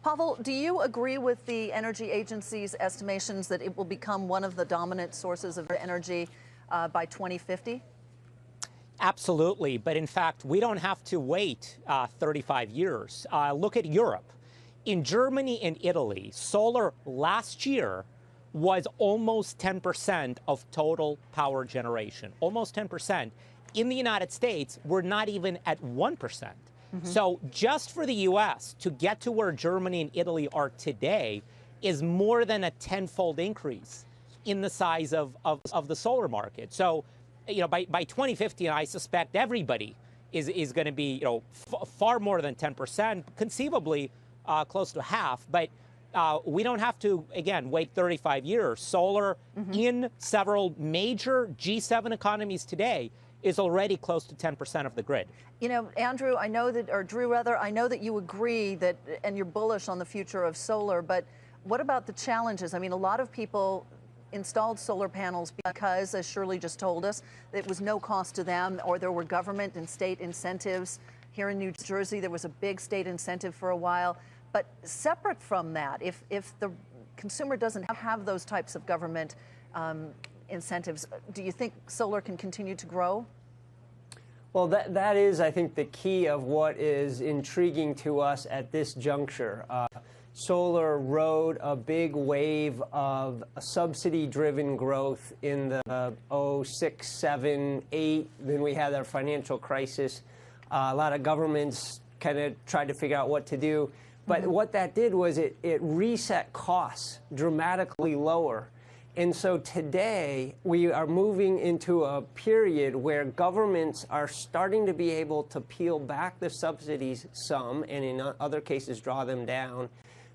Pavel, do you agree with the Energy Agency's estimations that it will become one of the dominant sources of energy by 2050? Absolutely. But in fact, we don't have to wait 35 years. Look at Europe. In Germany and Italy, solar last year was almost 10% of total power generation, almost 10%. In the United States, we're not even at 1%. So just for the U.S. to get to where Germany and Italy are today is more than a tenfold increase in the size of the solar market. So, by 2050, I suspect everybody is going to be, far more than 10%, conceivably close to half. But we don't have to, again, wait 35 years. Solar in several major G7 economies today is already close to 10% of the grid. Andrew, I know that, or Drew rather, I know that you agree that, and you're bullish on the future of solar, but what about the challenges? I mean, a lot of people installed solar panels because, as Shirley just told us, it was no cost to them, or there were government and state incentives. Here in New Jersey, there was a big state incentive for a while. But separate from that, if the consumer doesn't have those types of government incentives, do you think solar can continue to grow? Well, that is, I think, the key of what is intriguing to us at this juncture. Solar rode a big wave of subsidy-driven growth in the 06, 7, 8. Then we had our financial crisis. A lot of governments kind of tried to figure out what to do. But what that did was it reset costs dramatically lower. And so today, we are moving into a period where governments are starting to be able to peel back the subsidies some, and in other cases, draw them down,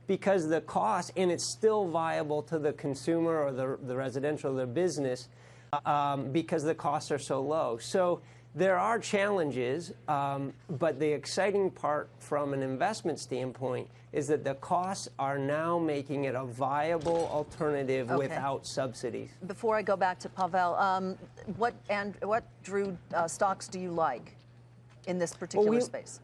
because the cost, and it's still viable to the consumer or the residential or the business, because the costs are so low. So there are challenges, but the exciting part from an investment standpoint is that the costs are now making it a viable alternative without subsidies. Before I go back to Pavel, what Drew stocks do you like in this particular space?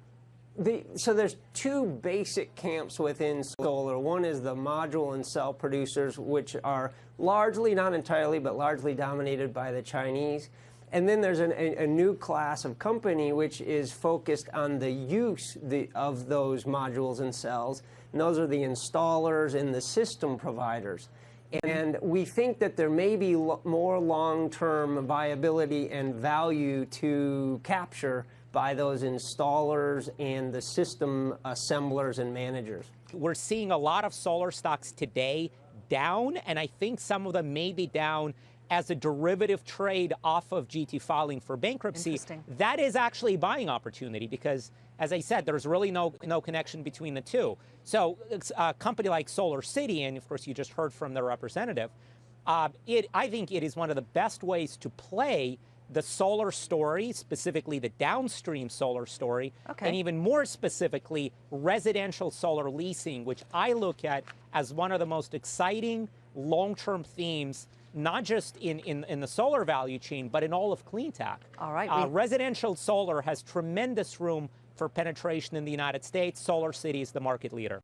So there's two basic camps within solar. One is the module and cell producers, which are largely, not entirely, but largely dominated by the Chinese. And then there's a new class of company which is focused on the use of those modules and cells. And those are the installers and the system providers. And we think that there may be more long-term viability and value to capture by those installers and the system assemblers and managers. We're seeing a lot of solar stocks today down, and I think some of them may be down as a derivative trade off of GT filing for bankruptcy. That is actually a buying opportunity because, as I said, there's really no connection between the two. So a company like Solar City, and of course you just heard from the representative, I think it is one of the best ways to play the solar story, specifically the downstream solar story, and even more specifically, residential solar leasing, which I look at as one of the most exciting long-term themes, not just in the solar value chain, but in all of clean tech. All right. Residential solar has tremendous room for penetration in the United States. Solar City is the market leader.